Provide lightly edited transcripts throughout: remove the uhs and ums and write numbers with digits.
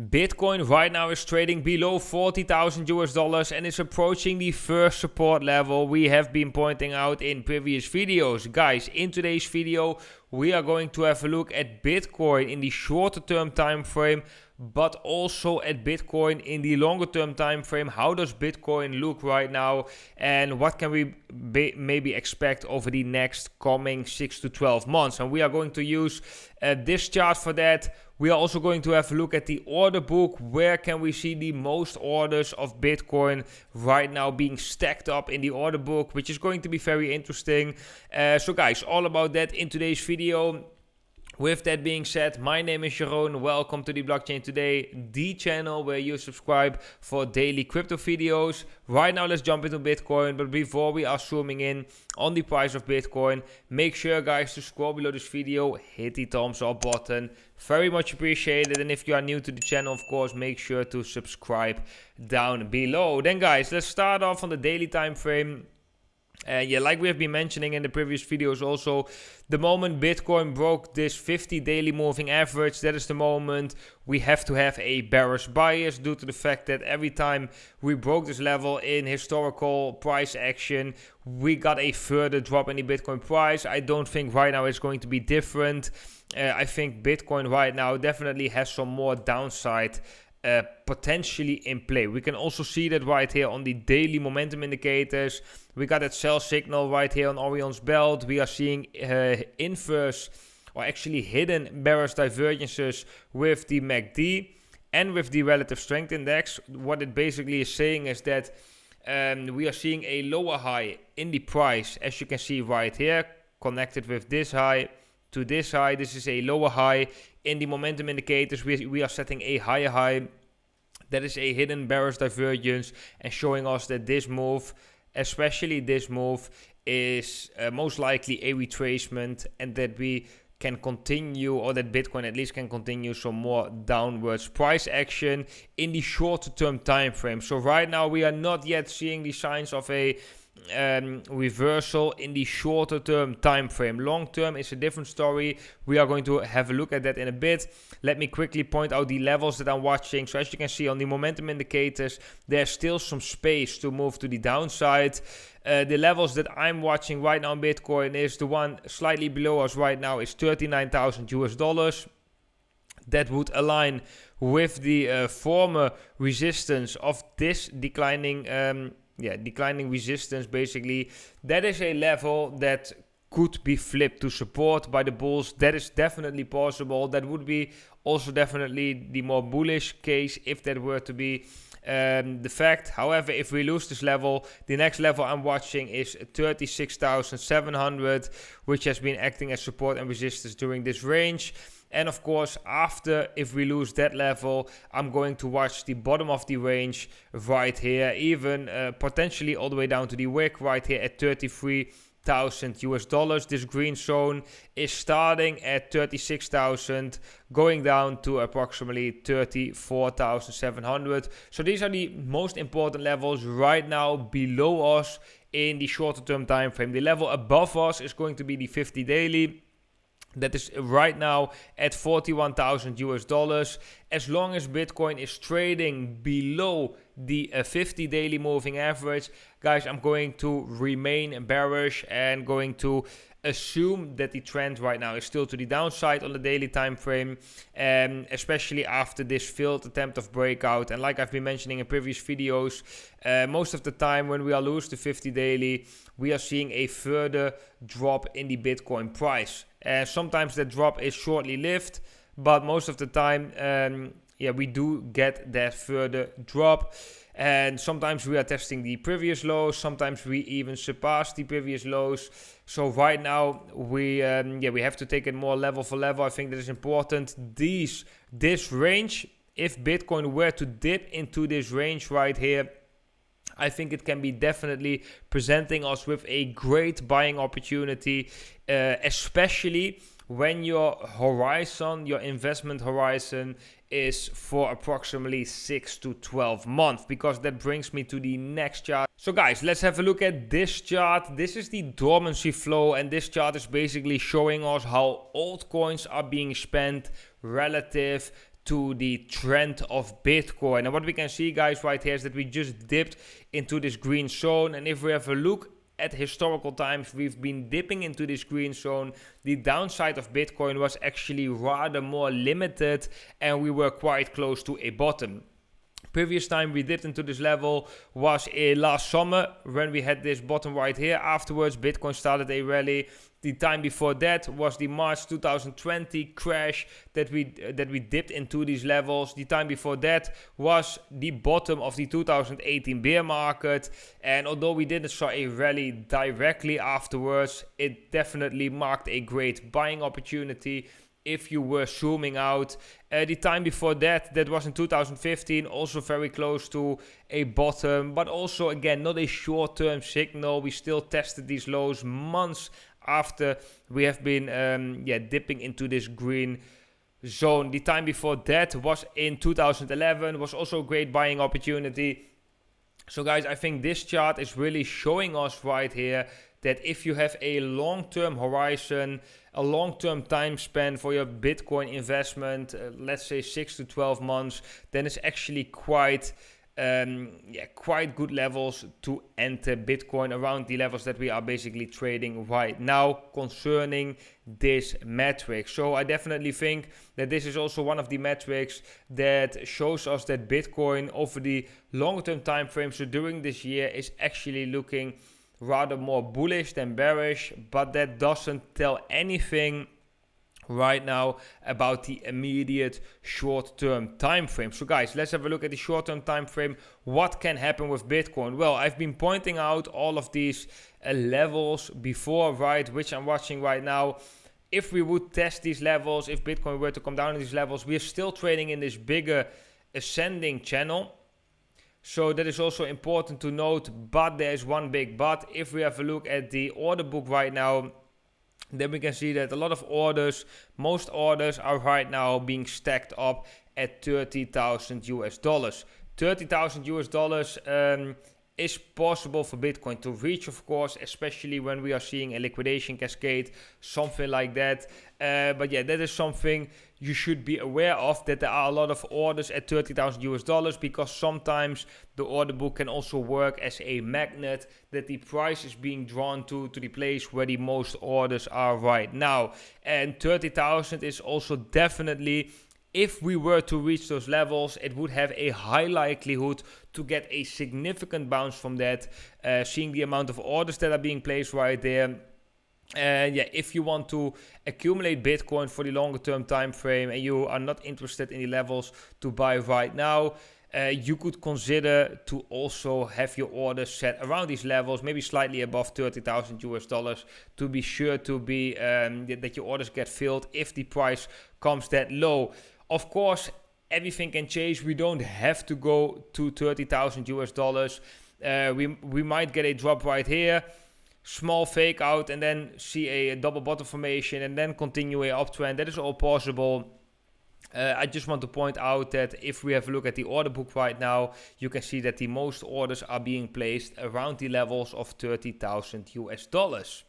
Bitcoin right now is trading below 40,000 US dollars and is approaching the first support level we have been pointing out in previous videos. Guys, in today's video, we are going to have a look at Bitcoin in the shorter term time frame, but also at Bitcoin in the longer term time frame. How does Bitcoin look right now and what can we maybe expect over the next coming 6 to 12 months? And we are going to use this chart for that. We are also going to have a look at the order book. Where can we see the most orders of Bitcoin right now being stacked up in the order book, which is going to be very interesting. So guys, all about that in today's video. With that being said, my name is Jeroen. Welcome to the Blockchain Today, the channel where you subscribe for daily crypto videos. Right now, let's jump into Bitcoin. But before we are zooming in on the price of Bitcoin, make sure, guys, to scroll below this video, hit the thumbs up button. Very much appreciated. And if you are new to the channel, of course, make sure to subscribe down below. Then, guys, let's start off on the daily time frame. Like we have been mentioning in the previous videos also, the moment Bitcoin broke this 50 daily moving average, that is the moment we have to have a bearish bias due to the fact that every time we broke this level in historical price action, we got a further drop in the Bitcoin price. I don't think right now it's going to be different. I think Bitcoin right now definitely has some more downside potentially in play. We can also see that right here on the daily momentum indicators. We got that sell signal right here on Orion's belt. We are seeing inverse or actually hidden bearish divergences with the MACD and with the relative strength index. What it basically is saying is that we are seeing a lower high in the price, as you can see right here, connected with this high to this high. This is a lower high. In the momentum indicators, we are setting a higher high. That is a hidden bearish divergence and showing us that this move, especially this move, is most likely a retracement and that we can continue, or that Bitcoin at least can continue some more downwards price action in the shorter term time frame. So right now we are not yet seeing the signs of a reversal in the shorter term time frame. Long term is a different story. We are going to have a look at that in a bit. Let me quickly point out the levels that I'm watching. So as you can see on the momentum indicators, there's still some space to move to the downside. The levels that I'm watching right now in Bitcoin is the one slightly below us right now is 39,000 US dollars. That would align with the former resistance of this declining resistance. Basically, that is a level that could be flipped to support by the bulls. That is definitely possible. That would be also definitely the more bullish case if that were to be the fact. However, if we lose this level, the next level I'm watching is 36,700, which has been acting as support and resistance during this range. And of course, if we lose that level, I'm going to watch the bottom of the range right here, even potentially all the way down to the wick right here at 33,000 US dollars. This green zone is starting at 36,000, going down to approximately 34,700. So these are the most important levels right now below us in the shorter term time frame. The level above us is going to be the 50 daily. That is right now at 41,000 US dollars. As long as Bitcoin is trading below the 50 daily moving average, guys, I'm going to remain bearish and going to assume that the trend right now is still to the downside on the daily time frame, especially after this failed attempt of breakout. And like I've been mentioning in previous videos, most of the time when we are lose the 50 daily, we are seeing a further drop in the Bitcoin price. And sometimes that drop is shortly lived, but most of the time, we do get that further drop. And sometimes we are testing the previous lows. Sometimes we even surpass the previous lows. So right now we have to take it more level for level. I think that is important. This range, if Bitcoin were to dip into this range right here, I think it can be definitely presenting us with a great buying opportunity, especially when your horizon, your investment horizon is for approximately 6 to 12 months, because that brings me to the next chart. So guys, let's have a look at this chart. This is the dormancy flow, and this chart is basically showing us how altcoins are being spent relative to the trend of Bitcoin. And what we can see, guys, right here is that we just dipped into this green zone. And if we have a look at historical times, we've been dipping into this green zone. The downside of Bitcoin was actually rather more limited, and we were quite close to a bottom. Previous time we dipped into this level was last summer when we had this bottom right here. Afterwards, Bitcoin started a rally. The time before that was the March 2020 crash that we dipped into these levels. The time before that was the bottom of the 2018 bear market. And although we didn't saw a rally directly afterwards, it definitely marked a great buying opportunity if you were zooming out. The time before that was in 2015, also very close to a bottom, but also again not a short-term signal. We still tested these lows months after we have been dipping into this green zone. The time before that was in 2011, was also a great buying opportunity. So guys, I think this chart is really showing us right here that if you have a long-term horizon, a long-term time span for your Bitcoin investment, let's say 6 to 12 months, then it's actually quite good levels to enter Bitcoin, around the levels that we are basically trading right now concerning this metric. So I definitely think that this is also one of the metrics that shows us that Bitcoin over the longer-term time frame, so during this year, is actually looking rather more bullish than bearish, but that doesn't tell anything right now about the immediate short-term time frame. So guys, let's have a look at the short-term time frame. What can happen with Bitcoin? Well, I've been pointing out all of these levels before, right, which I'm watching right now. If we would test these levels, if Bitcoin were to come down to these levels, we are still trading in this bigger ascending channel. So that is also important to note, but there's one big but. If we have a look at the order book right now, then we can see that a lot of orders, most orders are right now being stacked up at $30,000 US. $30,000 US is possible for Bitcoin to reach, of course, especially when we are seeing a liquidation cascade, something like that. But yeah, that is something you should be aware of, that there are a lot of orders at $30,000 US, because sometimes the order book can also work as a magnet, that the price is being drawn to the place where the most orders are right now. And 30,000 is also definitely, if we were to reach those levels, it would have a high likelihood to get a significant bounce from that, seeing the amount of orders that are being placed right there. If you want to accumulate Bitcoin for the longer term time frame and you are not interested in the levels to buy right now, you could consider to also have your orders set around these levels, maybe slightly above $30,000 US, to be sure to be that your orders get filled if the price comes that low. Of course, everything can change. We don't have to go to $30,000 US. We might get a drop right here, small fake out, and then see a double bottom formation and then continue a uptrend. That is all possible. I just want to point out that if we have a look at the order book right now, you can see that the most orders are being placed around the levels of $30,000 US.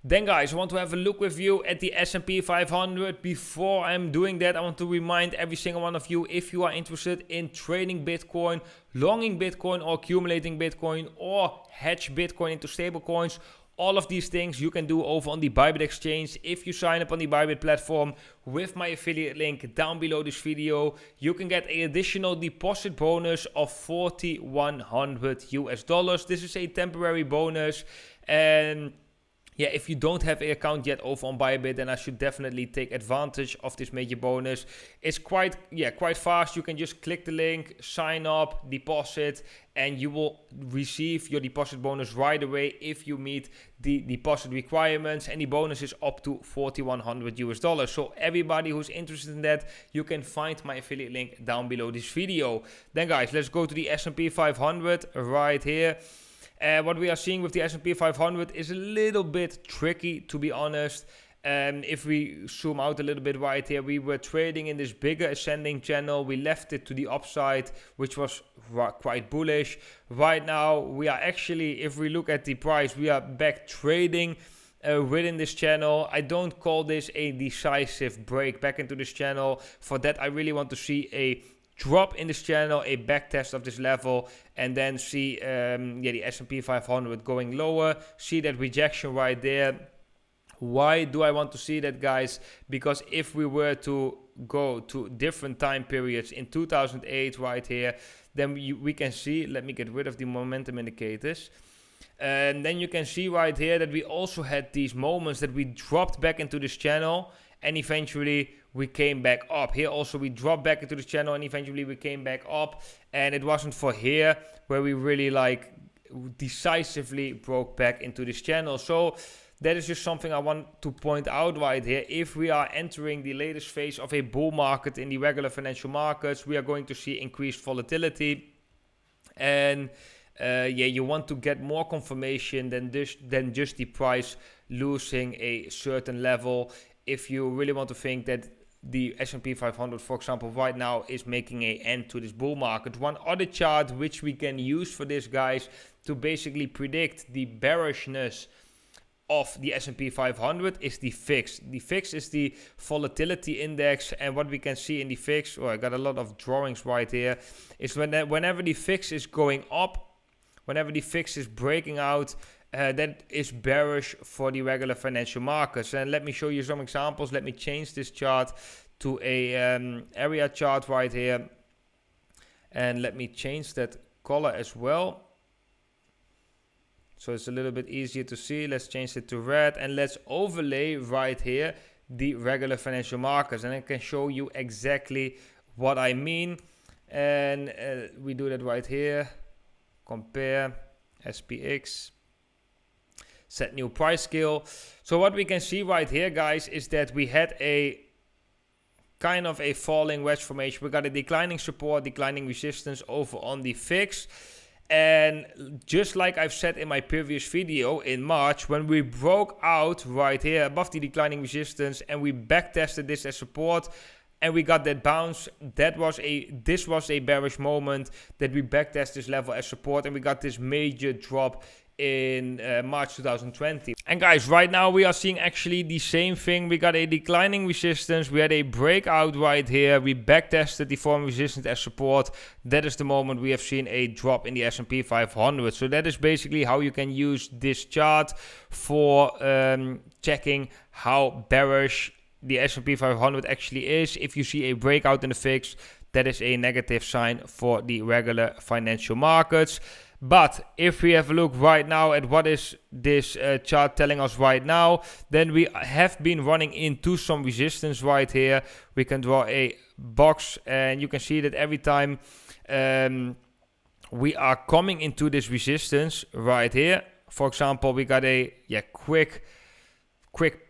Then guys, I want to have a look with you at the S&P 500. Before I'm doing that, I want to remind every single one of you, if you are interested in trading Bitcoin, longing Bitcoin or accumulating Bitcoin, or hedge Bitcoin into stable coins, all of these things you can do over on the Bybit exchange. If you sign up on the Bybit platform with my affiliate link down below this video, you can get an additional deposit bonus of $4,100 US. This is a temporary bonus, and yeah, if you don't have an account yet over on Bybit, then I should definitely take advantage of this major bonus. It's quite fast. You can just click the link, sign up, deposit, and you will receive your deposit bonus right away if you meet the deposit requirements. And the bonus is up to $4,100 US. So everybody who's interested in that, you can find my affiliate link down below this video. Then guys, let's go to the S&P 500 right here. What we are seeing with the S&P 500 is a little bit tricky, to be honest. If we zoom out a little bit right here, we were trading in this bigger ascending channel. We left it to the upside, which was quite bullish. Right now, we are actually, if we look at the price, we are back trading within this channel. I don't call this a decisive break back into this channel. For that, I really want to see a drop in this channel, a back test of this level, and then see the S&P 500 going lower. See that rejection right there. Why do I want to see that, guys? Because if we were to go to different time periods in 2008 right here, then we can see, let me get rid of the momentum indicators. And then you can see right here that we also had these moments that we dropped back into this channel and eventually we came back up. Here also we dropped back into this channel and eventually we came back up. And it wasn't for here where we really like decisively broke back into this channel. So that is just something I want to point out right here. If we are entering the latest phase of a bull market in the regular financial markets, we are going to see increased volatility. And you want to get more confirmation than just the price losing a certain level. If you really want to think that the S&P 500, for example, right now is making an end to this bull market. One other chart which we can use for this, guys, to basically predict the bearishness of the S&P 500 is the VIX. The VIX is the volatility index, and what we can see in the VIX, I got a lot of drawings right here, is whenever the VIX is going up, whenever the VIX is breaking out, that is bearish for the regular financial markets. And let me show you some examples. Let me change this chart to a area chart right here, and let me change that color as well, so it's a little bit easier to see. Let's change it to red, and let's overlay right here the regular financial markets, and I can show you exactly what I mean. And we do that right here. Compare SPX, set new price scale. So what we can see right here, guys, is that we had a kind of a falling wedge formation. We got a declining support, declining resistance over on the VIX. And just like I've said in my previous video in March, when we broke out right here above the declining resistance and we backtested this as support and we got that bounce, this was a bearish moment that we backtested this level as support and we got this major drop in March 2020. And guys, right now we are seeing actually the same thing. We got a declining resistance, we had a breakout right here, we backtested the former resistance as support. That is the moment we have seen a drop in the S&P 500. So that is basically how you can use this chart for checking how bearish the S&P 500 actually is. If you see a breakout in the VIX, that is a negative sign for the regular financial markets. But if we have a look right now at what is this chart telling us right now, then we have been running into some resistance right here. We can draw a box and you can see that every time we are coming into this resistance right here. For example, we got a quick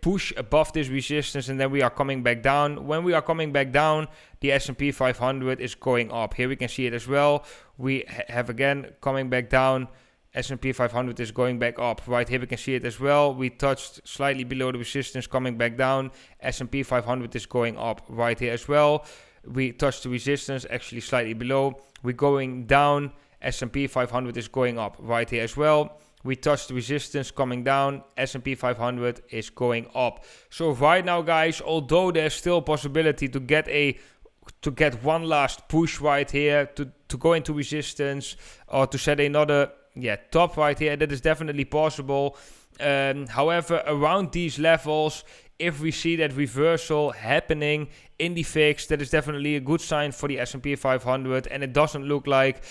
push above this resistance and then we are coming back down. When we are coming back down, the S&P 500 is going up. Here we can see it as well. We have again coming back down. S&P 500 is going back up. Right here we can see it as well. We touched slightly below the resistance, coming back down. S&P 500 is going up right here as well. We touched the resistance, actually slightly below. We're going down. S&P 500 is going up right here as well. We touched the resistance, coming down. S&P 500 is going up. So right now, guys, although there's still a possibility to get one last push right here, to go into resistance or to set another top right here, that is definitely possible. However, around these levels, if we see that reversal happening in the VIX, that is definitely a good sign for the S&P 500, and it doesn't look like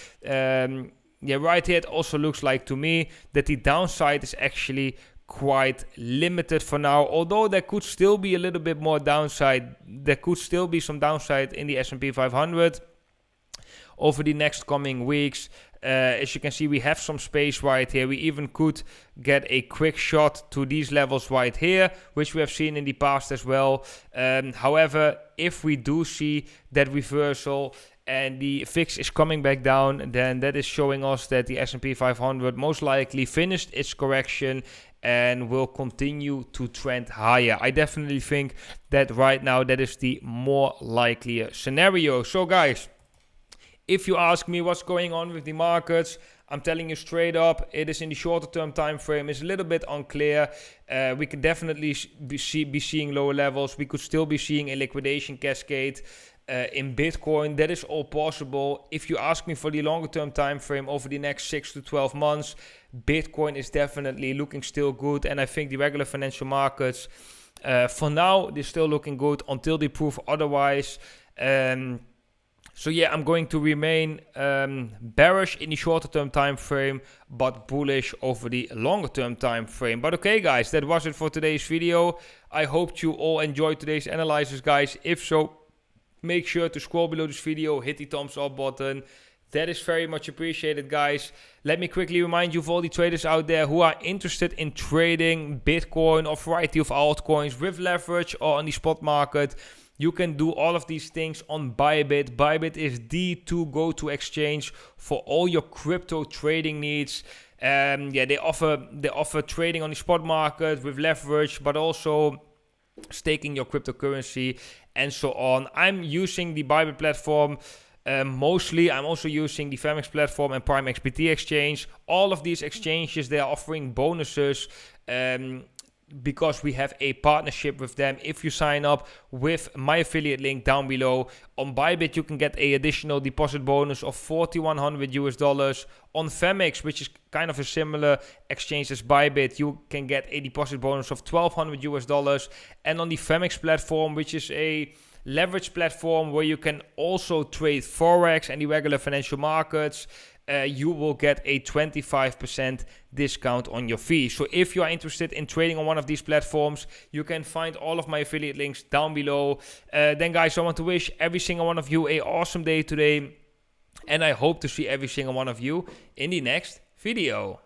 right here it also looks like to me that the downside is actually quite limited for now, although there could still be a little bit more downside. There could still be some downside in the S&P 500 over the next coming weeks. As you can see, we have some space right here. We even could get a quick shot to these levels right here, which we have seen in the past as well. However, if we do see that reversal and the VIX is coming back down, then that is showing us that the S&P 500 most likely finished its correction and will continue to trend higher. I definitely think that right now that is the more likelier scenario. So guys, if you ask me what's going on with the markets, I'm telling you straight up, it is in the shorter term time frame. It's a little bit unclear. We could definitely be seeing lower levels. We could still be seeing a liquidation cascade in Bitcoin. That is all possible. If you ask me for the longer term time frame over the next 6 to 12 months, Bitcoin is definitely looking still good. And I think the regular financial markets, for now, they're still looking good until they prove otherwise. So yeah, I'm going to remain bearish in the shorter term time frame, but bullish over the longer term time frame. But okay, guys, that was it for today's video. I hope you all enjoyed today's analysis, guys. If so, make sure to scroll below this video, hit the thumbs up button. That is very much appreciated, guys. Let me quickly remind you of all the traders out there who are interested in trading Bitcoin or a variety of altcoins with leverage or on the spot market. You can do all of these things on Bybit. Bybit is the go-to exchange for all your crypto trading needs. Yeah, they offer trading on the spot market with leverage, but also staking your cryptocurrency and so on. I'm using the Bybit platform. Mostly, I'm also using the Femex platform and Prime XBT exchange. All of these exchanges, they are offering bonuses because we have a partnership with them. If you sign up with my affiliate link down below, on Bybit you can get an additional deposit bonus of $4,100. On Femex, which is kind of a similar exchange as Bybit, you can get a deposit bonus of $1,200. And on the Femex platform, which is a leverage platform where you can also trade Forex and the regular financial markets, you will get a 25% discount on your fee. So if you are interested in trading on one of these platforms, you can find all of my affiliate links down below. Then guys, I want to wish every single one of you an awesome day today, and I hope to see every single one of you in the next video.